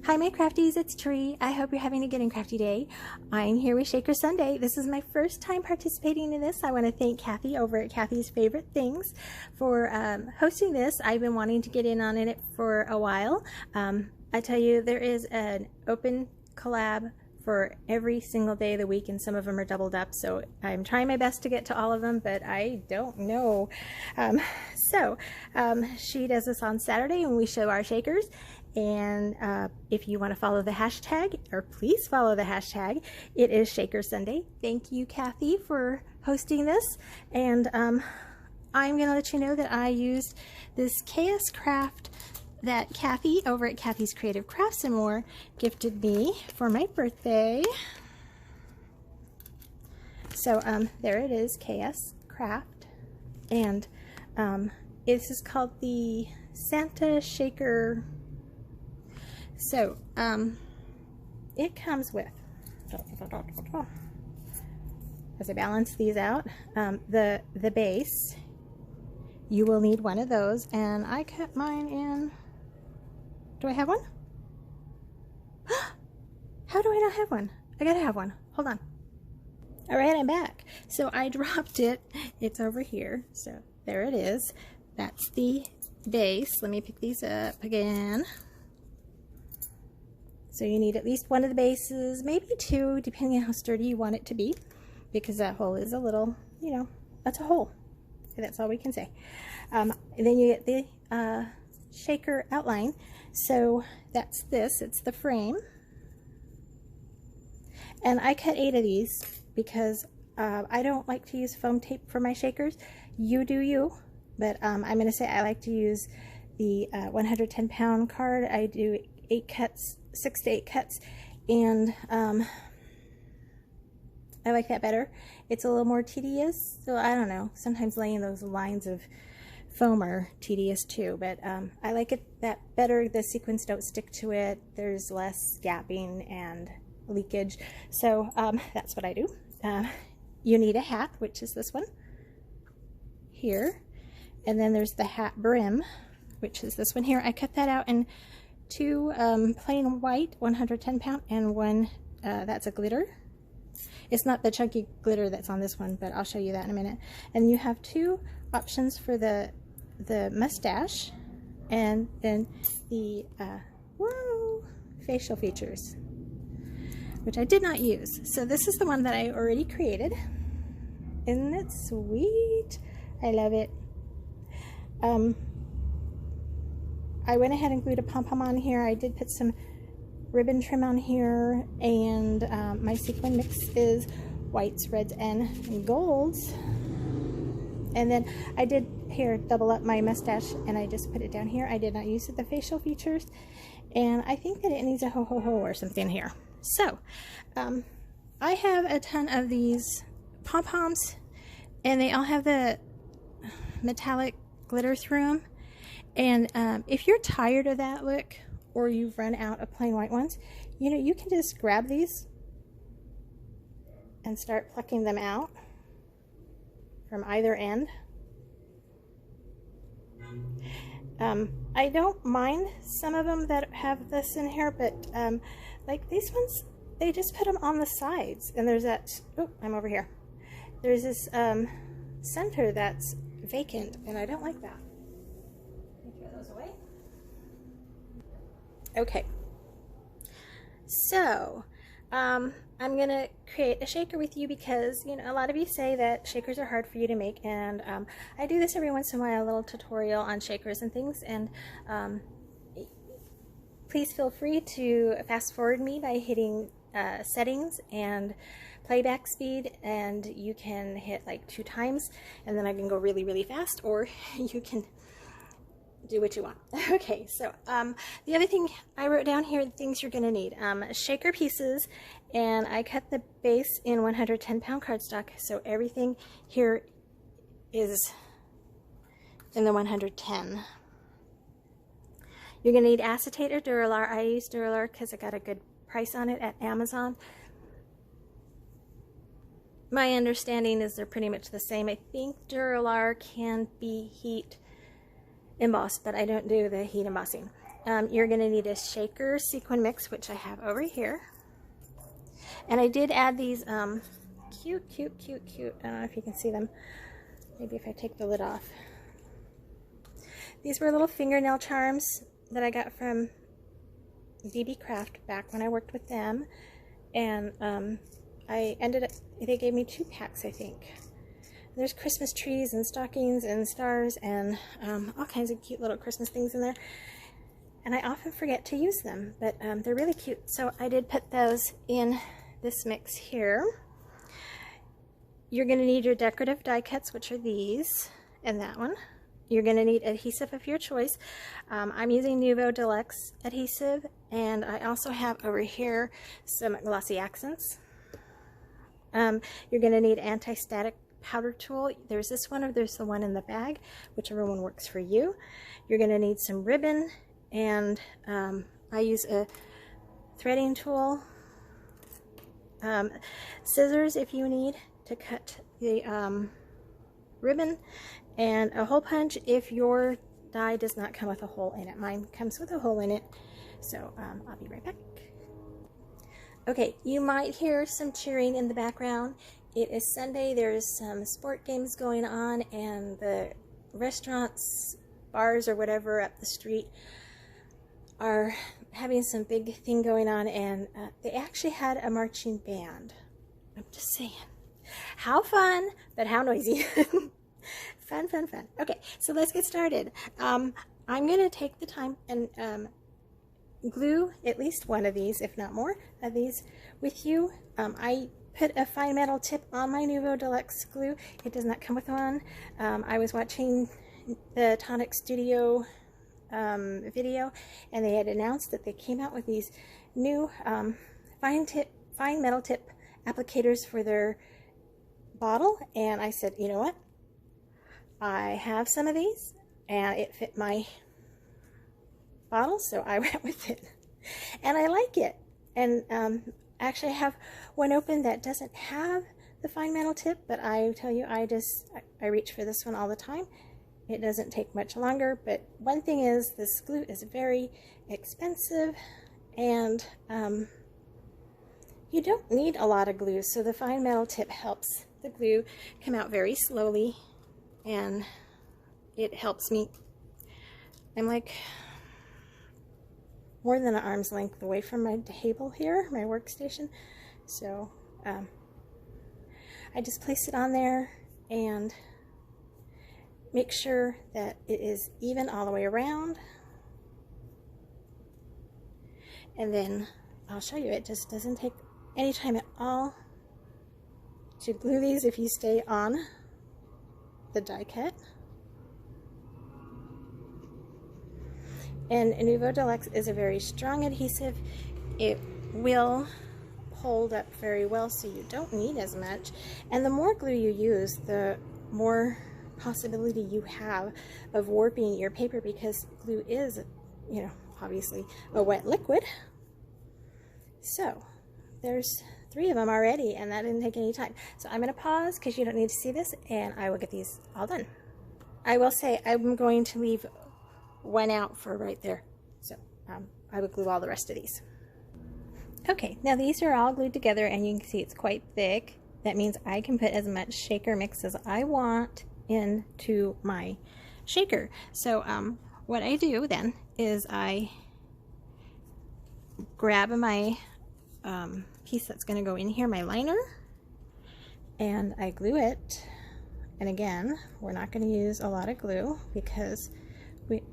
Hi my crafties, it's Tree. I hope you're having a good and crafty day. I'm here with Shaker Sunday. This is my first time participating in this. I want to thank Cathy over at Cathy's Favorite Things for hosting this. I've been wanting to get in on it for a while. I tell you, there is an open collab for every single day of the week, and some of them are doubled up, so I'm trying my best to get to all of them, but I don't know. She does this on Saturday when we show our shakers, and if you want to follow the hashtag, or please follow the hashtag, it is Shaker Sunday. Thank you, Cathy, for hosting this, and I'm going to let you know that I used this KS Craft that Cathy over at Cathy's Creative Crafts and More gifted me for my birthday. So there it is, KS Craft, and this is called the Santa Shaker. So it comes with, as I balance these out, the base. You will need one of those, and I cut mine in. Do I have one? How do I not have one? I gotta have one. Hold on. All right, I'm back. So I dropped it. It's over here. So there it is. That's the base. Let me pick these up again. So you need at least one of the bases, maybe two, depending on how sturdy you want it to be, because that hole is a little, you know, that's a hole. That's all we can say. And then you get the shaker outline. So that's this. It's the frame. And I cut 8 of these because I don't like to use foam tape for my shakers. You do you. But I'm going to say I like to use the 110-pound card. I do 8 cuts, 6 to 8 cuts. And I like that better. It's a little more tedious, so I don't know. Sometimes laying those lines of foam are tedious too, but I like it that better. The sequins don't stick to it. There's less gapping and leakage. So that's what I do. You need a hat, which is this one here. And then there's the hat brim, which is this one here. I cut that out in 2 plain white 110-pound and one that's a glitter. It's not the chunky glitter that's on this one, but I'll show you that in a minute. And you have 2 options for the mustache, and then the facial features, which I did not use. So this is the one that I already created. Isn't it sweet? I love it. I went ahead and glued a pom-pom on here. I did put some ribbon trim on here, and my sequin mix is whites, reds, and golds. And then I did here double up my mustache, and I just put it down here. I did not use the facial features, and I think that it needs a ho-ho-ho or something here. So I have a ton of these pom-poms, and they all have the metallic glitter through them. And if you're tired of that look, or you've run out of plain white ones, you know, you can just grab these and start plucking them out from either end. I don't mind some of them that have this in here, but like these ones, they just put them on the sides, and there's that, oh, I'm over here. There's this center that's vacant, and I don't like that. Let me throw those away. Okay, so I'm gonna create a shaker with you because, you know, a lot of you say that shakers are hard for you to make, and I do this every once in a while, a little tutorial on shakers and things, and please feel free to fast forward me by hitting settings and playback speed, and you can hit like 2 times, and then I can go really, really fast, or you can do what you want. Okay, so the other thing I wrote down here, the things you're gonna need: shaker pieces, and I cut the base in 110-pound cardstock, so everything here is in the 110. You're gonna need acetate or Dura-Lar. I use Dura-Lar because I got a good price on it at Amazon. My understanding is they're pretty much the same. I think Dura-Lar can be heat embossed, but I don't do the heat embossing. you're going to need a shaker sequin mix, which I have over here. And I did add these cute. I don't know if you can see them. Maybe if I take the lid off. These were little fingernail charms that I got from Beebeecraft back when I worked with them. And they gave me 2 packs, I think. There's Christmas trees and stockings and stars and all kinds of cute little Christmas things in there. And I often forget to use them, but they're really cute. So I did put those in this mix here. You're going to need your decorative die cuts, which are these and that one. You're going to need adhesive of your choice. I'm using Nuvo Deluxe adhesive, and I also have over here some Glossy Accents. You're going to need anti-static powder tool. There's this one or there's the one in the bag, whichever one works for you. You're going to need some ribbon, and I use a threading tool, scissors if you need to cut the ribbon, and a hole punch if your die does not come with a hole in it. Mine comes with a hole in it, so I'll be right back. Okay, you might hear some cheering in the background. It is Sunday, there's some sport games going on, and the restaurants, bars, or whatever up the street are having some big thing going on, and they actually had a marching band. I'm just saying. How fun, but how noisy. Fun. Okay, so let's get started. I'm going to take the time and glue at least one of these, if not more of these, with you. I put a fine metal tip on my Nuvo Deluxe glue. It does not come with one. I was watching the Tonic Studio video, and they had announced that they came out with these new fine metal tip applicators for their bottle, and I said, you know what? I have some of these, and it fit my bottle, so I went with it, and I like it. And actually, I have one open that doesn't have the fine metal tip, but I tell you, I reach for this one all the time. It doesn't take much longer, but one thing is, this glue is very expensive, and you don't need a lot of glue, so the fine metal tip helps the glue come out very slowly, and it helps me. I'm like more than an arm's length away from my table here, my workstation, so I just place it on there and make sure that it is even all the way around, and then I'll show you. It just doesn't take any time at all to glue these if you stay on the die cut. And Nuvo Deluxe is a very strong adhesive. It will hold up very well, so you don't need as much. And the more glue you use, the more possibility you have of warping your paper, because glue is, you know, obviously a wet liquid. So there's 3 of them already, and that didn't take any time. So I'm going to pause because you don't need to see this, and I will get these all done. I will say I'm going to leave one out for right there, so I would glue all the rest of these. Okay, now these are all glued together, and you can see it's quite thick. That means I can put as much shaker mix as I want into my shaker. So what I do then is I grab my piece that's going to go in here, my liner, and I glue it. And again, we're not going to use a lot of glue because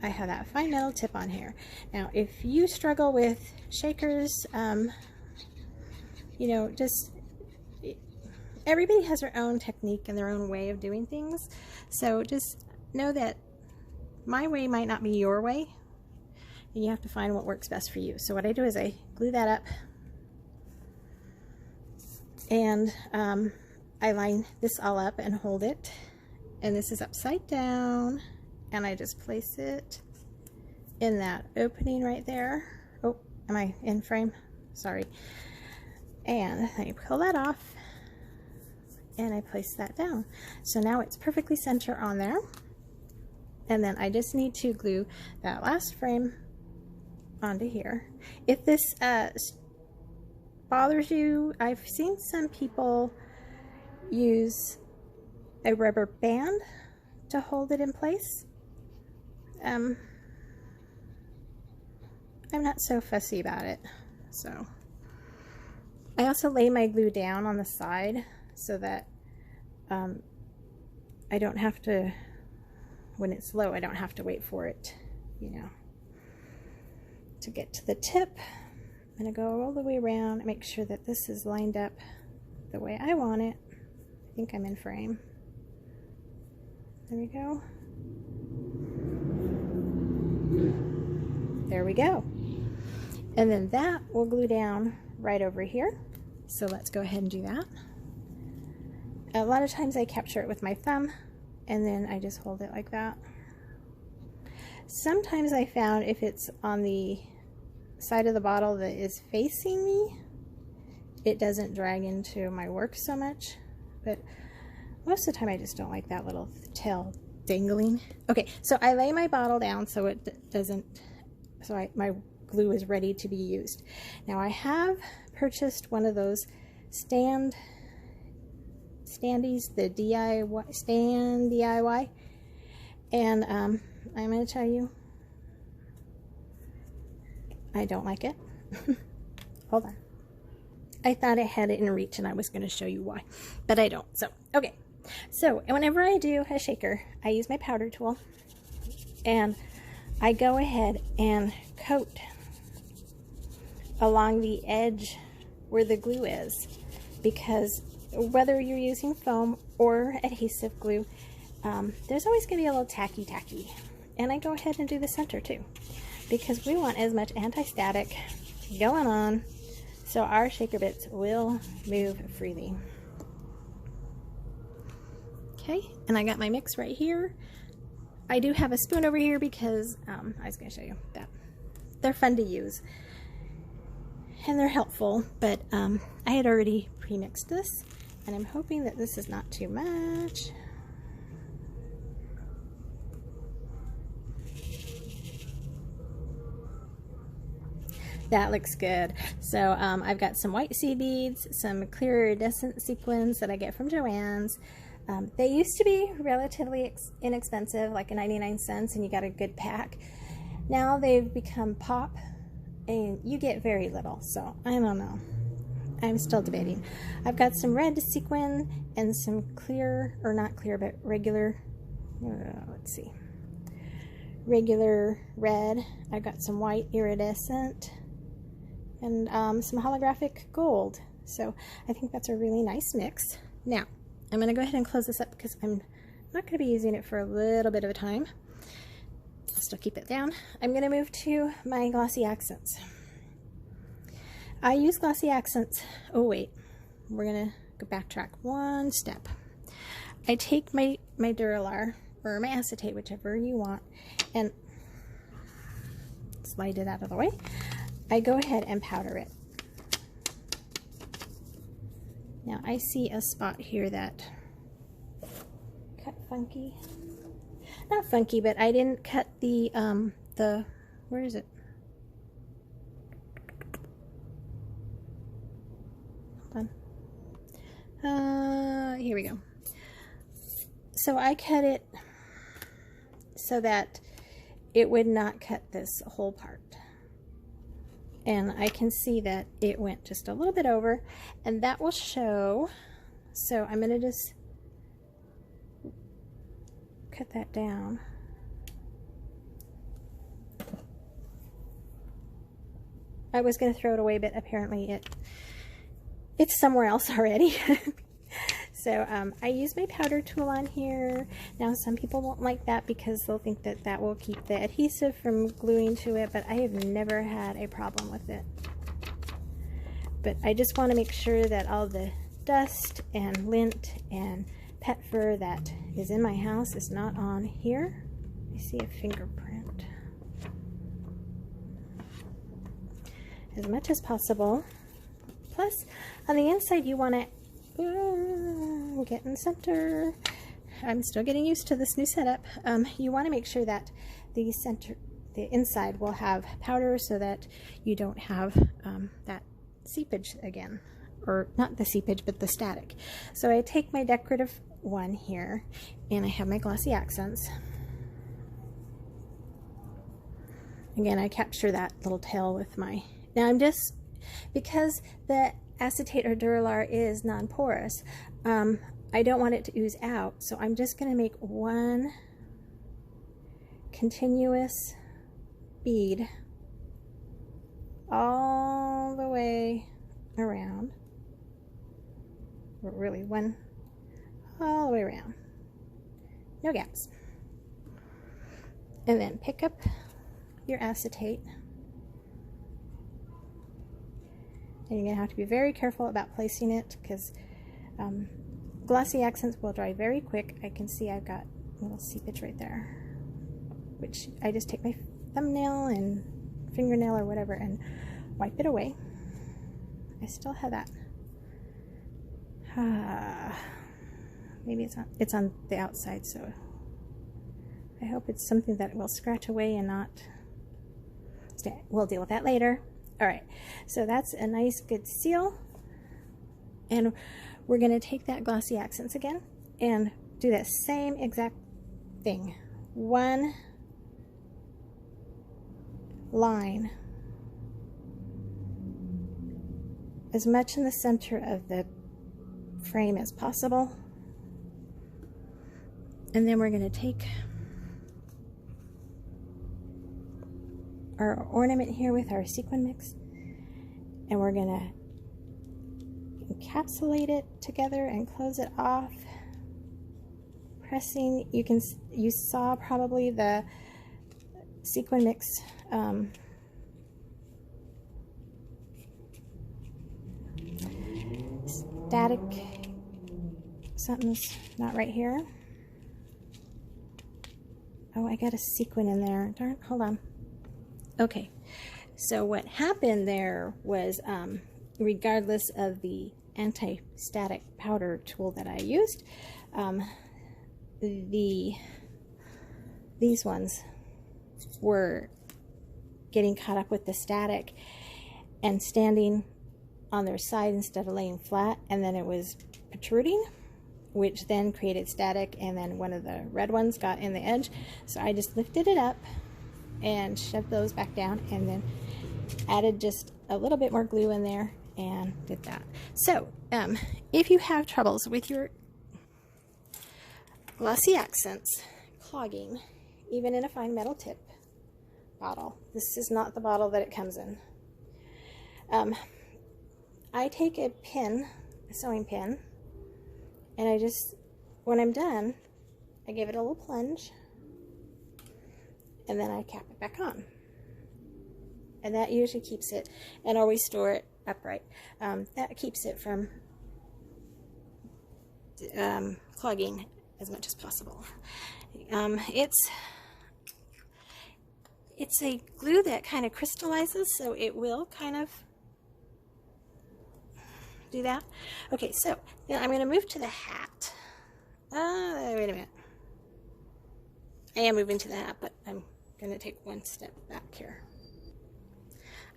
I have that fine metal tip on here. Now, if you struggle with shakers, you know, just everybody has their own technique and their own way of doing things. So just know that my way might not be your way, and you have to find what works best for you. So what I do is I glue that up, and I line this all up and hold it, and this is upside down, and I just place it in that opening right there. Oh, am I in frame? Sorry. And then you pull that off, and I place that down. So now it's perfectly center on there, and then I just need to glue that last frame onto here. If this bothers you, I've seen some people use a rubber band to hold it in place. I'm not so fussy about it. So I also lay my glue down on the side so that I don't have to, when it's low, I don't have to wait for it, you know, to get to the tip. I'm going to go all the way around and make sure that this is lined up the way I want it. I think I'm in frame. There we go. There we go. And then that will glue down right over here. So let's go ahead and do that. A lot of times I capture it with my thumb and then I just hold it like that. Sometimes I found if it's on the side of the bottle that is facing me, it doesn't drag into my work so much, but most of the time I just don't like that little tail dangling. Okay, so I lay my bottle down so it doesn't, my glue is ready to be used. Now I have purchased one of those standees, the DIY, and I'm going to tell you, I don't like it. Hold on. I thought I had it in reach and I was going to show you why, but I don't. So, okay. So, whenever I do a shaker, I use my powder tool and I go ahead and coat along the edge where the glue is, because whether you're using foam or adhesive glue, there's always going to be a little tacky, and I go ahead and do the center too, because we want as much anti-static going on so our shaker bits will move freely. Okay, and I got my mix right here. I do have a spoon over here because I was going to show you that they're fun to use and they're helpful, but I had already pre-mixed this and I'm hoping that this is not too much. That looks good. So I've got some white seed beads, some clear iridescent sequins that I get from Joann's. They used to be relatively inexpensive, like 99 cents, and you got a good pack. Now they've become pop, and you get very little, so I don't know. I'm still debating. I've got some red sequin and some clear, or not clear, but regular, let's see, regular red. I've got some white iridescent and some holographic gold. So I think that's a really nice mix. Now, I'm going to go ahead and close this up because I'm not going to be using it for a little bit of a time. I'll still keep it down. I'm going to move to my Glossy Accents. I use Glossy Accents. Oh wait, we're going to go backtrack one step. I take my Dura-Lar or my acetate, whichever you want, and slide it out of the way. I go ahead and powder it. Now I see a spot here that cut funky. Not funky, but I didn't cut the where is it? Hold on. Here we go. So I cut it so that it would not cut this whole part. And I can see that it went just a little bit over, and that will show. So I'm going to just cut that down. I was going to throw it away, but apparently it's somewhere else already. So I use my powder tool on here. Now some people won't like that because they'll think that that will keep the adhesive from gluing to it, but I have never had a problem with it. But I just want to make sure that all the dust and lint and pet fur that is in my house is not on here. I see a fingerprint. As much as possible. Plus, on the inside you want to get in the center. I'm still getting used to this new setup. You want to make sure that the the inside will have powder so that you don't have that seepage again, or not the seepage but the static. So I take my decorative one here and I have my Glossy Accents. Again, I capture that little tail with my, now I'm just, because the acetate or Dura-Lar is non-porous, I don't want it to ooze out, so I'm just going to make one continuous bead all the way around, or really one all the way around, no gaps, and then pick up your acetate, and you're going to have to be very careful about placing it because Glossy Accents will dry very quick. I can see I've got a little seepage right there, which I just take my thumbnail and fingernail or whatever and wipe it away. I still have that. Maybe it's on the outside, so I hope it's something that will scratch away and not. We'll deal with that later. All right, so that's a nice good seal, and we're going to take that Glossy Accents again and do that same exact thing. One line as much in the center of the frame as possible, and then we're going to take our ornament here with our sequin mix, and we're going to encapsulate it together and close it off, pressing. You saw probably the sequin mix static, something's not right here. Oh, I got a sequin in there, darn, hold on. Okay, so what happened there was regardless of the anti-static powder tool that I used, these ones were getting caught up with the static and standing on their side instead of laying flat, and then it was protruding, which then created static, and then one of the red ones got in the edge. So I just lifted it up and shoved those back down, and then added just a little bit more glue in there and did that. So if you have troubles with your Glossy Accents clogging, even in a fine metal tip bottle, this is not the bottle that it comes in, I take a pin, a sewing pin, and I just, when I'm done, I give it a little plunge, and then I cap it back on. And that usually keeps it, and always store it upright. That keeps it from clogging as much as possible. It's a glue that kind of crystallizes, so it will kind of do that. Okay, so now I'm going to move to the hat. Wait a minute. I am moving to the hat, but I'm going to take one step back here.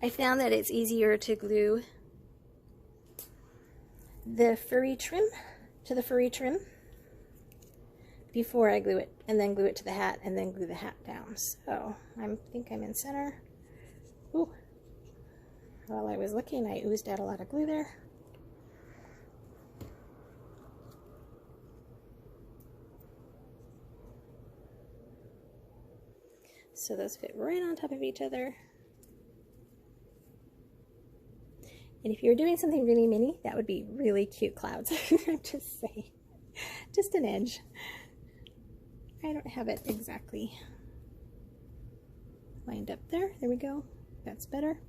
I found that it's easier to glue the furry trim to the furry trim before I glue it, and then glue it to the hat, and then glue the hat down. So I think I'm in center. Ooh. While I was looking, I oozed out a lot of glue there. So those fit right on top of each other. And if you're doing something really mini, that would be really cute clouds. Just saying. Just an edge. I don't have it exactly lined up there. There we go. That's better.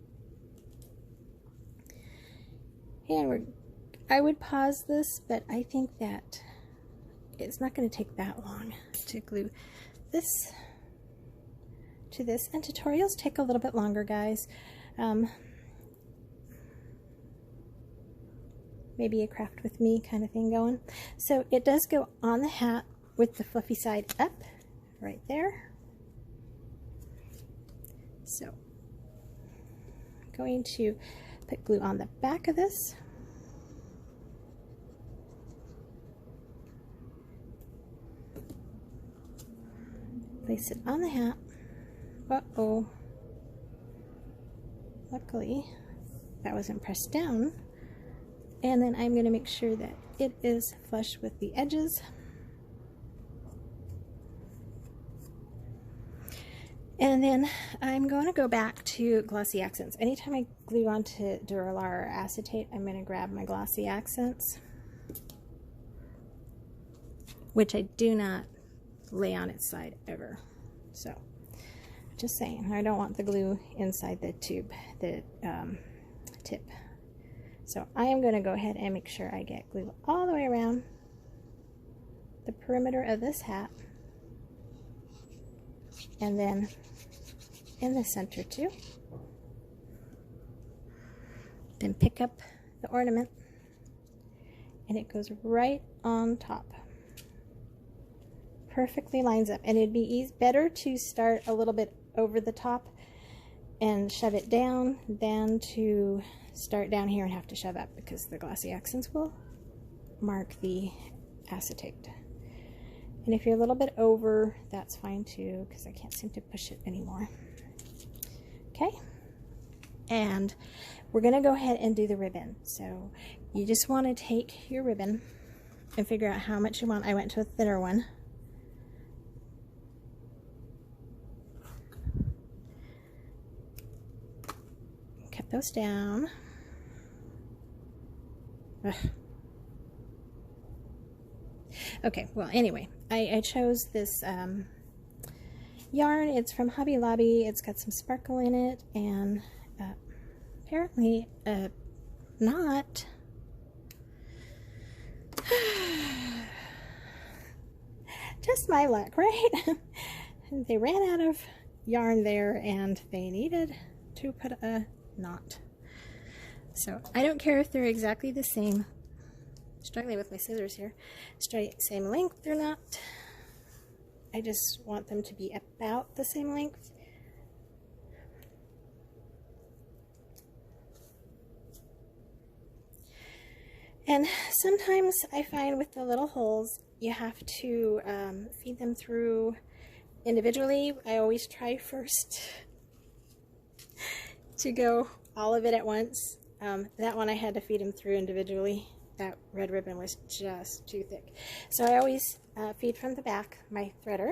And I would pause this, but I think that it's not going to take that long to glue this to this. And tutorials take a little bit longer, guys. Maybe a craft with me kind of thing going. So it does go on the hat with the fluffy side up right there. So I'm going to put glue on the back of this. Place it on the hat. Uh-oh. Luckily, that wasn't pressed down. And then I'm going to make sure that it is flush with the edges. And then I'm going to go back to Glossy Accents. Anytime I glue onto Dura-Lar or acetate, I'm going to grab my Glossy Accents, which I do not lay on its side ever. So just saying, I don't want the glue inside the tube, the tip. So I am going to go ahead and make sure I get glue all the way around the perimeter of this hat, and then in the center too. Then pick up the ornament, and it goes right on top. Perfectly lines up, and it'd be better to start a little bit over the top and shove it down than to start down here and have to shove up, because the Glossy Accents will mark the acetate. And if you're a little bit over, that's fine too, because I can't seem to push it anymore. Okay, and we're going to go ahead and do the ribbon. So you just want to take your ribbon and figure out how much you want. I went to a thinner one. Cut those down. Ugh. Okay, well, anyway, I chose this yarn. It's from Hobby Lobby. It's got some sparkle in it, and apparently not. Just my luck, right? They ran out of yarn there, and they needed to put a knot. So I don't care if they're exactly the same. Struggling with my scissors here. Same length or not. I just want them to be about the same length. And sometimes I find with the little holes, you have to feed them through individually. I always try first to go all of it at once. That one I had to feed them through individually. That red ribbon was just too thick. So I always feed from the back my threader,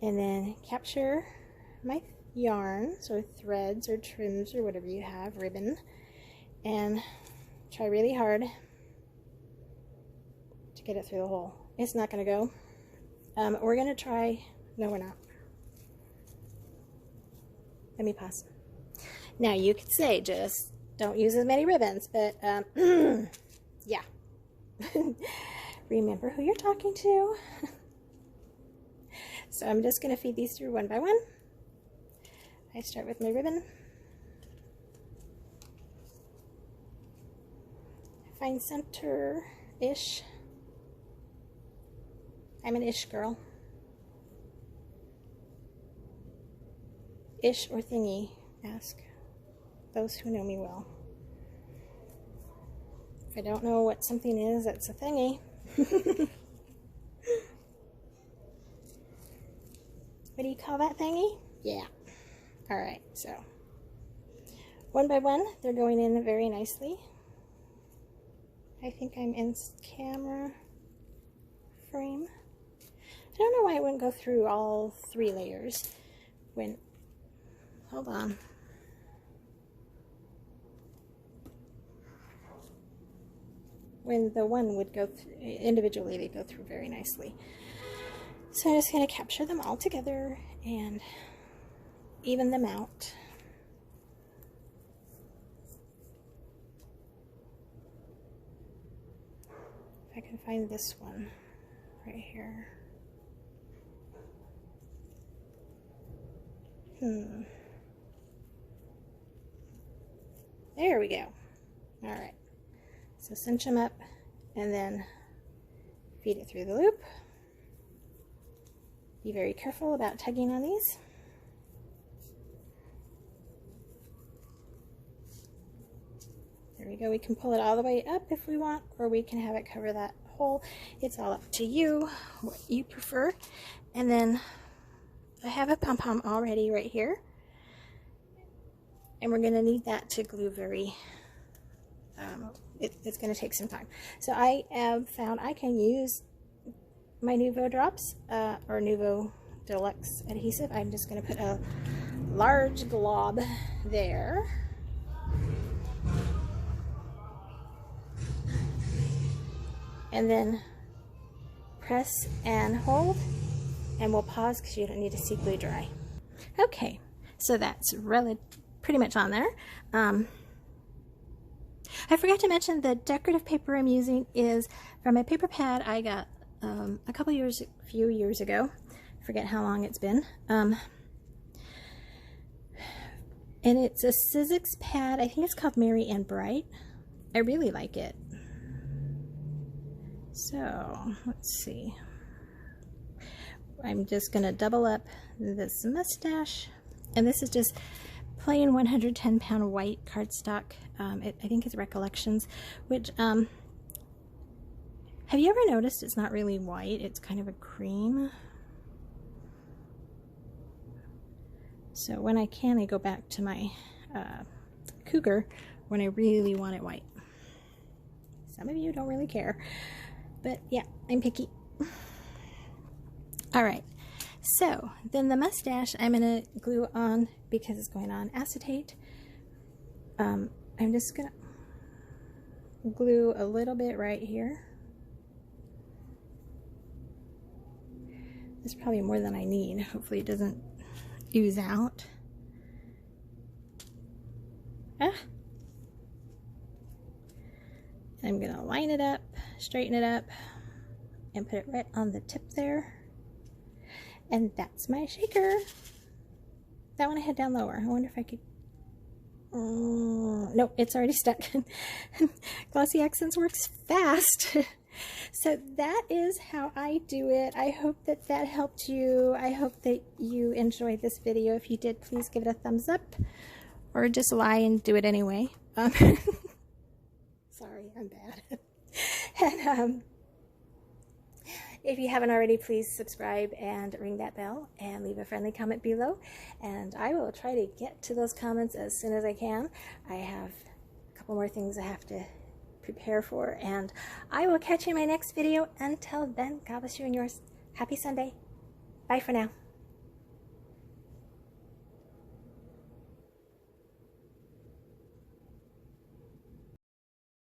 and then capture my yarns or threads or trims or whatever you have, ribbon, and try really hard to get it through the hole. It's not going to go. We're going to try, no we're not. Let me pause. Now you could say just don't use as many ribbons, but yeah. Remember who you're talking to. So I'm just going to feed these through one by one. I start with my ribbon. Find center-ish. I'm an ish girl. Ish or thingy, ask those who know me well. If I don't know what something is, it's a thingy. What do you call that thingy? Yeah. Alright, so one by one, they're going in very nicely. I think I'm in camera frame. I don't know why it wouldn't go through all 3 layers when, hold on. When the one would go through, individually, they go through very nicely. So I'm just going to capture them all together and even them out. If I can find this one right here. There we go. All right. So cinch them up and then feed it through the loop. Be very careful about tugging on these. we go. We can pull it all the way up if we want, or we can have it cover that hole. It's all up to you, what you prefer. And then I have a pom-pom already right here. And we're going to need that to glue very, it's going to take some time. So I have found I can use my Nuvo drops, or Nuvo Deluxe adhesive. I'm just going to put a large glob there. And then press and hold, and we'll pause because you don't need to see glue dry. Okay, so that's pretty much on there. I forgot to mention the decorative paper I'm using is from a paper pad I got a few years ago. I forget how long it's been. And it's a Sizzex pad. I think it's called Merry and Bright. I really like it. So let's see. I'm just going to double up this mustache, and this is just plain 110-pound white cardstock. I think it's Recollections, which have you ever noticed it's not really white, it's kind of a cream. So when I go back to my Cougar when I really want it white. Some of you don't really care, but yeah, I'm picky. All right, so then the mustache I'm going to glue on because it's going on acetate. I'm just going to glue a little bit right here. There's probably more than I need. Hopefully it doesn't ooze out. I'm going to line it up, straighten it up, and put it right on the tip there. And that's my shaker. That one I had down lower. I wonder if I could... nope, it's already stuck. Glossy Accents works fast. So that is how I do it. I hope that that helped you. I hope that you enjoyed this video. If you did, please give it a thumbs up. Or just lie and do it anyway. Sorry, I'm bad. And if you haven't already, please subscribe and ring that bell and leave a friendly comment below. And I will try to get to those comments as soon as I can. I have a couple more things I have to prepare for, and I will catch you in my next video. Until then, God bless you and yours. Happy Sunday. Bye for now.